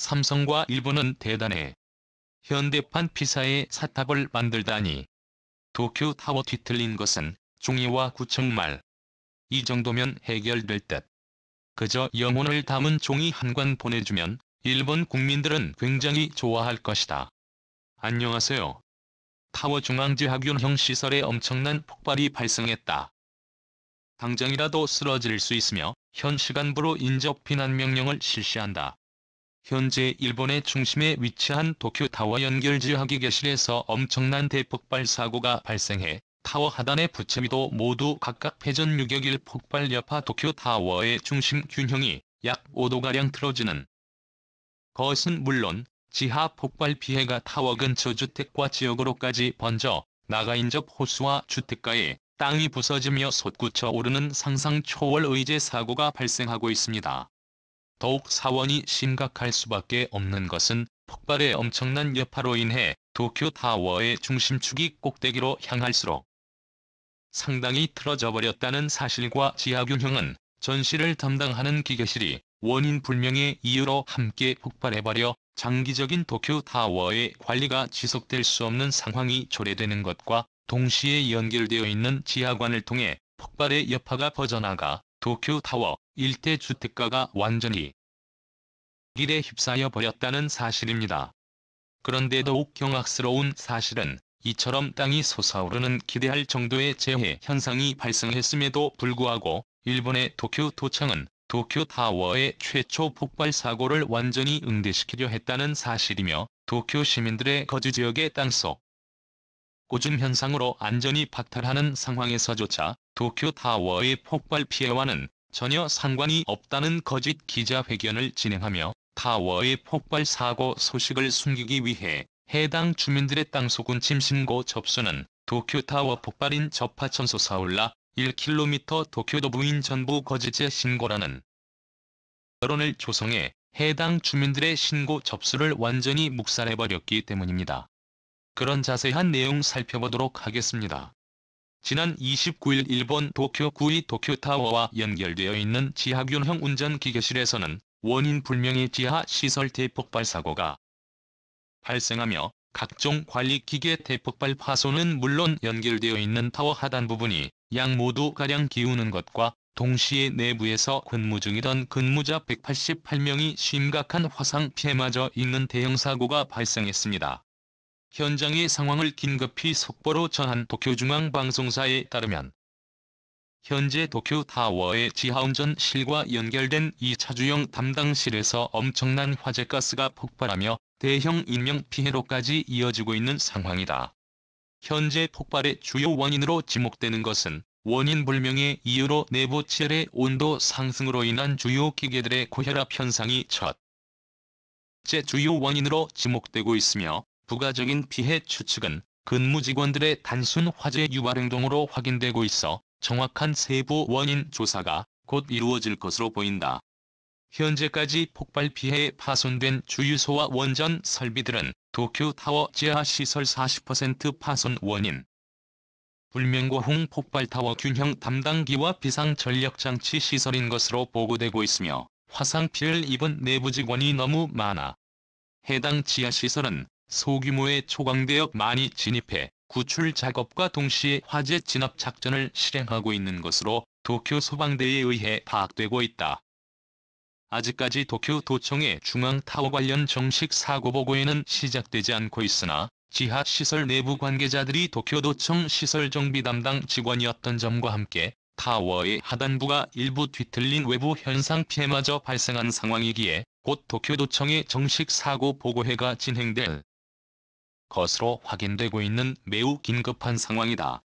삼성과 일본은 대단해. 현대판 피사의 사탑을 만들다니. 도쿄타워 뒤틀린 것은 종이와 구청말. 이 정도면 해결될 듯. 그저 영혼을 담은 종이 한 관 보내주면 일본 국민들은 굉장히 좋아할 것이다. 안녕하세요. 타워 중앙지하균형 시설에 엄청난 폭발이 발생했다. 당장이라도 쓰러질 수 있으며 현 시간부로 인접 비난 명령을 실시한다. 현재 일본의 중심에 위치한 도쿄타워 연결지하기계실에서 엄청난 대폭발 사고가 발생해 타워 하단의 부채비도 모두 각각 회전 유격일 폭발 여파 도쿄타워의 중심 균형이 약 5도가량 틀어지는 것은 물론 지하 폭발 피해가 타워 근처 주택과 지역으로까지 번져 나가 인접 호수와 주택가에 땅이 부서지며 솟구쳐 오르는 상상 초월의 재 사고가 발생하고 있습니다. 더욱 사원이 심각할 수밖에 없는 것은 폭발의 엄청난 여파로 인해 도쿄타워의 중심축이 꼭대기로 향할수록 상당히 틀어져 버렸다는 사실과 지하균형은 전시를 담당하는 기계실이 원인 불명의 이유로 함께 폭발해버려 장기적인 도쿄타워의 관리가 지속될 수 없는 상황이 초래되는 것과 동시에 연결되어 있는 지하관을 통해 폭발의 여파가 퍼져나가 도쿄타워 일대 주택가가 완전히 길에 휩싸여 버렸다는 사실입니다. 그런데 더욱 경악스러운 사실은 이처럼 땅이 솟아오르는 기대할 정도의 재해 현상이 발생했음에도 불구하고 일본의 도쿄도청은 도쿄타워의 최초 폭발 사고를 완전히 응대시키려 했다는 사실이며 도쿄 시민들의 거주지역의 땅속 오줌 현상으로 안전이 박탈하는 상황에서조차 도쿄타워의 폭발 피해와는 전혀 상관이 없다는 거짓 기자회견을 진행하며 타워의 폭발 사고 소식을 숨기기 위해 해당 주민들의 땅속은 침신고 접수는 도쿄타워 폭발인 접하천 솟아올라 1km 도쿄도 부인 전부 거짓의 신고라는 여론을 조성해 해당 주민들의 신고 접수를 완전히 묵살해버렸기 때문입니다. 그런 자세한 내용 살펴보도록 하겠습니다. 지난 29일 일본 도쿄구의 도쿄타워와 연결되어 있는 지하균형 운전기계실에서는 원인 불명의 지하 시설 대폭발 사고가 발생하며 각종 관리기계 대폭발 파손은 물론 연결되어 있는 타워 하단 부분이 양 모두 가량 기우는 것과 동시에 내부에서 근무 중이던 근무자 188명이 심각한 화상 피해마저 입는 대형 사고가 발생했습니다. 현장의 상황을 긴급히 속보로 전한 도쿄중앙방송사에 따르면 현재 도쿄타워의 지하운전실과 연결된 2차 주용 담당실에서 엄청난 화재가스가 폭발하며 대형 인명피해로까지 이어지고 있는 상황이다. 현재 폭발의 주요 원인으로 지목되는 것은 원인 불명의 이유로 내부 칠의 온도 상승으로 인한 주요 기계들의 고혈압 현상이 첫째 주요 원인으로 지목되고 있으며 부가적인 피해 추측은 근무 직원들의 단순 화재 유발 행동으로 확인되고 있어 정확한 세부 원인 조사가 곧 이루어질 것으로 보인다. 현재까지 폭발 피해에 파손된 주유소와 원전 설비들은 도쿄타워 지하시설 40% 파손 원인 불명고흥 폭발타워 균형 담당기와 비상전력장치 시설인 것으로 보고되고 있으며 화상 피해를 입은 내부 직원이 너무 많아 해당 지하시설은 소규모의 초강대역 많이 진입해 구출 작업과 동시에 화재 진압 작전을 실행하고 있는 것으로 도쿄 소방대에 의해 파악되고 있다. 아직까지 도쿄도청의 중앙타워 관련 정식 사고보고에는 시작되지 않고 있으나 지하시설 내부 관계자들이 도쿄도청 시설정비 담당 직원이었던 점과 함께 타워의 하단부가 일부 뒤틀린 외부 현상 피해마저 발생한 상황이기에 곧 도쿄도청의 정식 사고보고회가 진행될 것으로 확인되고 있는 매우 긴급한 상황이다.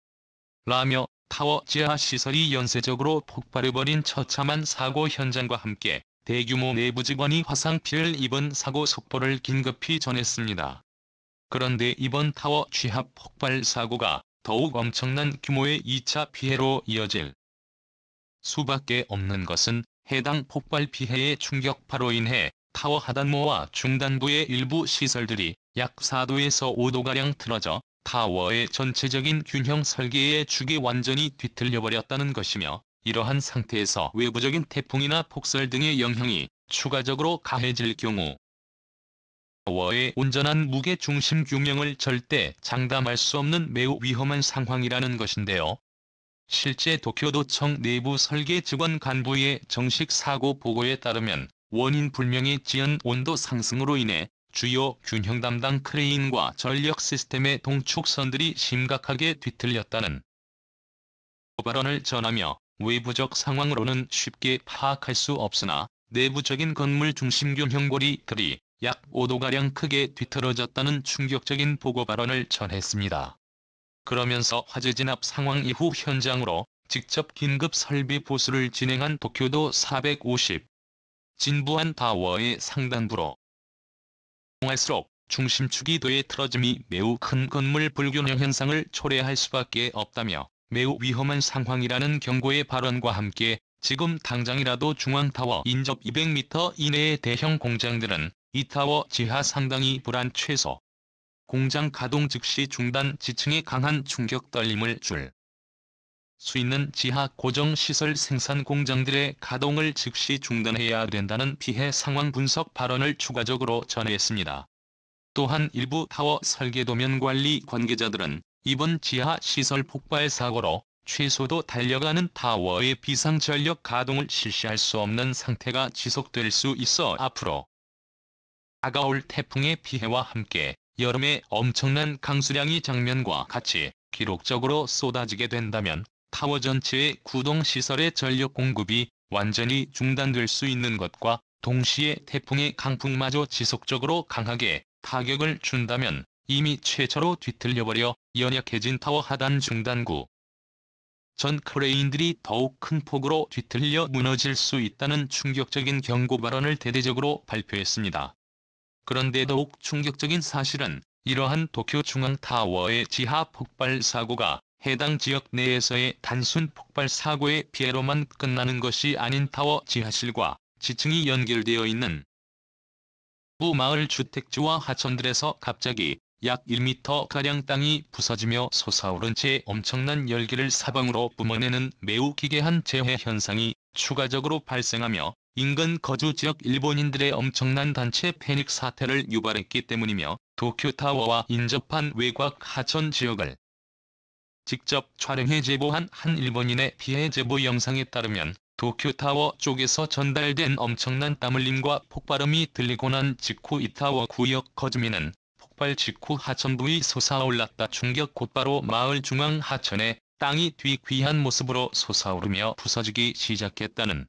라며 타워 지하시설이 연쇄적으로 폭발해버린 처참한 사고 현장과 함께 대규모 내부 직원이 화상 피해를 입은 사고 속보를 긴급히 전했습니다. 그런데 이번 타워 취합 폭발 사고가 더욱 엄청난 규모의 2차 피해로 이어질 수밖에 없는 것은 해당 폭발 피해의 충격파로 인해 타워 하단모와 중단부의 일부 시설들이 약 4도에서 5도가량 틀어져 타워의 전체적인 균형 설계의 축이 완전히 뒤틀려버렸다는 것이며 이러한 상태에서 외부적인 태풍이나 폭설 등의 영향이 추가적으로 가해질 경우 타워의 온전한 무게 중심 균형을 절대 장담할 수 없는 매우 위험한 상황이라는 것인데요. 실제 도쿄도청 내부 설계 직원 간부의 정식 사고 보고에 따르면 원인 불명의 지연 온도 상승으로 인해 주요 균형 담당 크레인과 전력 시스템의 동축선들이 심각하게 뒤틀렸다는 발언을 전하며 외부적 상황으로는 쉽게 파악할 수 없으나 내부적인 건물 중심 균형고리들이 약 5도가량 크게 뒤틀어졌다는 충격적인 보고 발언을 전했습니다. 그러면서 화재 진압 상황 이후 현장으로 직접 긴급 설비 보수를 진행한 도쿄도 450 진부한 타워의 상단부로 이동할수록 중심축이 도에 틀어짐이 매우 큰 건물 불균형 현상을 초래할 수밖에 없다며 매우 위험한 상황이라는 경고의 발언과 함께 지금 당장이라도 중앙타워 인접 200m 이내의 대형 공장들은 이 타워 지하 상당히 불안 최소 공장 가동 즉시 중단 지층의 강한 충격 떨림을 줄 수 있는 지하 고정시설 생산 공장들의 가동을 즉시 중단해야 된다는 피해 상황 분석 발언을 추가적으로 전했습니다. 또한 일부 타워 설계도면 관리 관계자들은 이번 지하 시설 폭발 사고로 최소도 달려가는 타워의 비상전력 가동을 실시할 수 없는 상태가 지속될 수 있어 앞으로 다가올 태풍의 피해와 함께 여름의 엄청난 강수량이 장면과 같이 기록적으로 쏟아지게 된다면 타워 전체의 구동시설의 전력 공급이 완전히 중단될 수 있는 것과 동시에 태풍의 강풍마저 지속적으로 강하게 타격을 준다면 이미 최초로 뒤틀려버려 연약해진 타워 하단 중단구 전 크레인들이 더욱 큰 폭으로 뒤틀려 무너질 수 있다는 충격적인 경고 발언을 대대적으로 발표했습니다. 그런데 더욱 충격적인 사실은 이러한 도쿄 중앙타워의 지하 폭발 사고가 해당 지역 내에서의 단순 폭발 사고의 피해로만 끝나는 것이 아닌 타워 지하실과 지층이 연결되어 있는 마을 주택지와 하천들에서 갑자기 약 1m가량 땅이 부서지며 솟아오른 채 엄청난 열기를 사방으로 뿜어내는 매우 기괴한 재해 현상이 추가적으로 발생하며 인근 거주지역 일본인들의 엄청난 단체 패닉 사태를 유발했기 때문이며 도쿄타워와 인접한 외곽 하천 지역을 직접 촬영해 제보한 한 일본인의 피해 제보 영상에 따르면 도쿄타워 쪽에서 전달된 엄청난 땀흘림과 폭발음이 들리고 난 직후 이 타워 구역 거주민은 폭발 직후 하천부위 솟아올랐다 충격 곧바로 마을 중앙 하천에 땅이 뒤귀한 모습으로 솟아오르며 부서지기 시작했다는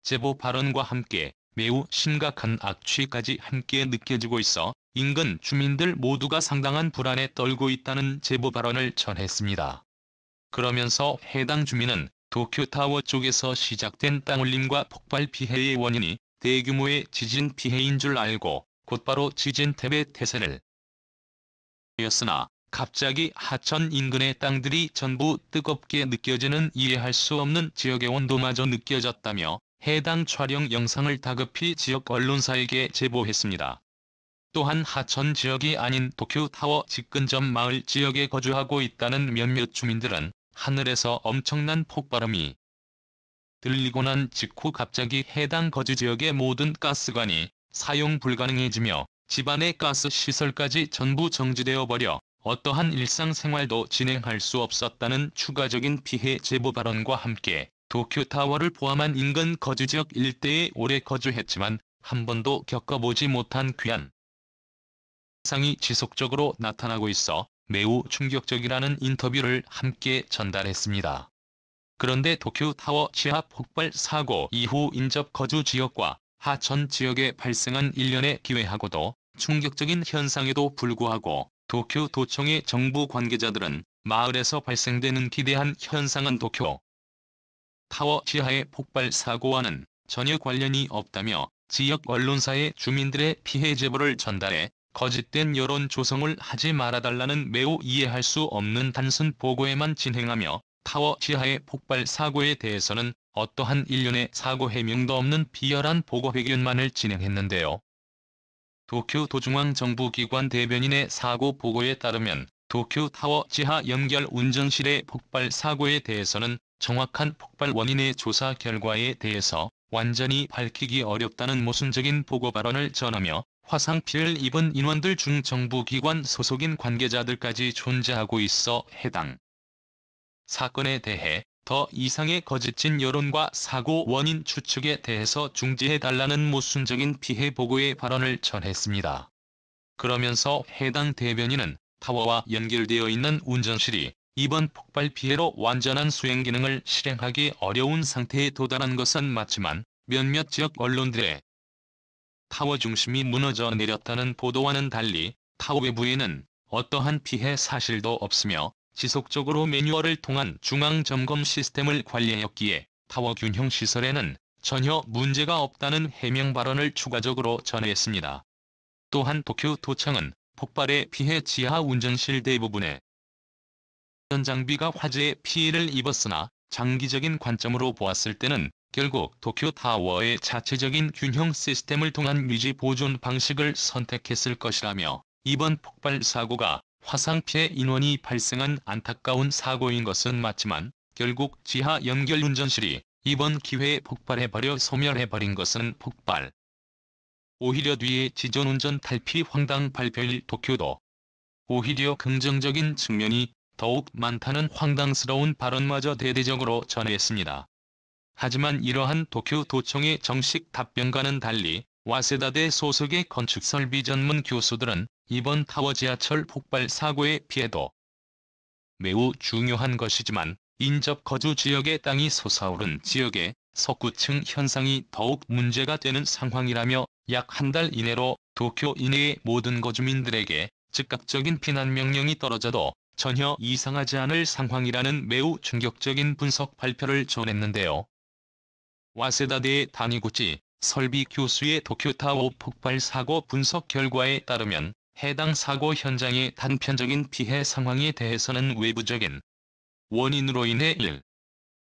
제보 발언과 함께 매우 심각한 악취까지 함께 느껴지고 있어 인근 주민들 모두가 상당한 불안에 떨고 있다는 제보 발언을 전했습니다. 그러면서 해당 주민은 도쿄타워 쪽에서 시작된 땅울림과 폭발 피해의 원인이 대규모의 지진 피해인 줄 알고 곧바로 지진 대비 태세를 하였으나 갑자기 하천 인근의 땅들이 전부 뜨겁게 느껴지는 이해할 수 없는 지역의 온도마저 느껴졌다며 해당 촬영 영상을 다급히 지역 언론사에게 제보했습니다. 또한 하천 지역이 아닌 도쿄타워 직근접 마을 지역에 거주하고 있다는 몇몇 주민들은 하늘에서 엄청난 폭발음이 들리고 난 직후 갑자기 해당 거주지역의 모든 가스관이 사용 불가능해지며 집안의 가스 시설까지 전부 정지되어 버려 어떠한 일상생활도 진행할 수 없었다는 추가적인 피해 제보 발언과 함께 도쿄타워를 포함한 인근 거주지역 일대에 오래 거주했지만 한 번도 겪어보지 못한 괴한 현상이 지속적으로 나타나고 있어 매우 충격적이라는 인터뷰를 함께 전달했습니다. 그런데 도쿄타워 지하 폭발 사고 이후 인접 거주 지역과 하천 지역에 발생한 일련의 기괴하고도 충격적인 현상에도 불구하고 도쿄도청의 정부 관계자들은 마을에서 발생되는 기대한 현상은 도쿄 타워 지하의 폭발 사고와는 전혀 관련이 없다며 지역 언론사에 주민들의 피해 제보를 전달해 거짓된 여론 조성을 하지 말아달라는 매우 이해할 수 없는 단순 보고에만 진행하며 타워 지하의 폭발 사고에 대해서는 어떠한 일련의 사고 해명도 없는 비열한 보고 회견만을 진행했는데요. 도쿄도중앙정부기관 대변인의 사고 보고에 따르면 도쿄타워 지하 연결 운전실의 폭발 사고에 대해서는 정확한 폭발 원인의 조사 결과에 대해서 완전히 밝히기 어렵다는 모순적인 보고 발언을 전하며 화상 피해를 입은 인원들 중 정부 기관 소속인 관계자들까지 존재하고 있어 해당 사건에 대해 더 이상의 거짓진 여론과 사고 원인 추측에 대해서 중지해달라는 모순적인 피해 보고의 발언을 전했습니다. 그러면서 해당 대변인은 타워와 연결되어 있는 운전실이 이번 폭발 피해로 완전한 수행 기능을 실행하기 어려운 상태에 도달한 것은 맞지만 몇몇 지역 언론들의 타워 중심이 무너져 내렸다는 보도와는 달리 타워 외부에는 어떠한 피해 사실도 없으며 지속적으로 매뉴얼을 통한 중앙 점검 시스템을 관리하였기에 타워 균형 시설에는 전혀 문제가 없다는 해명 발언을 추가적으로 전했습니다. 또한 도쿄도청은 폭발의 피해 지하 운전실 대부분의 장비가 화재에 피해를 입었으나 장기적인 관점으로 보았을 때는 결국 도쿄타워의 자체적인 균형 시스템을 통한 유지 보존 방식을 선택했을 것이라며 이번 폭발 사고가 화상 피해 인원이 발생한 안타까운 사고인 것은 맞지만 결국 지하 연결 운전실이 이번 기회에 폭발해버려 소멸해버린 것은 폭발. 오히려 뒤에 지존운전 탈피 황당 발표일 도쿄도 오히려 긍정적인 측면이 더욱 많다는 황당스러운 발언마저 대대적으로 전했습니다. 하지만 이러한 도쿄도청의 정식 답변과는 달리 와세다대 소속의 건축설비 전문 교수들은 이번 타워 지하철 폭발 사고의 피해도 매우 중요한 것이지만 인접 거주 지역의 땅이 솟아오른 지역의 석구층 현상이 더욱 문제가 되는 상황이라며 약 한 달 이내로 도쿄 이내의 모든 거주민들에게 즉각적인 피난 명령이 떨어져도 전혀 이상하지 않을 상황이라는 매우 충격적인 분석 발표를 전했는데요. 와세다대의 다니구치 설비 교수의 도쿄타워 폭발 사고 분석 결과에 따르면 해당 사고 현장의 단편적인 피해 상황에 대해서는 외부적인 원인으로 인해 1.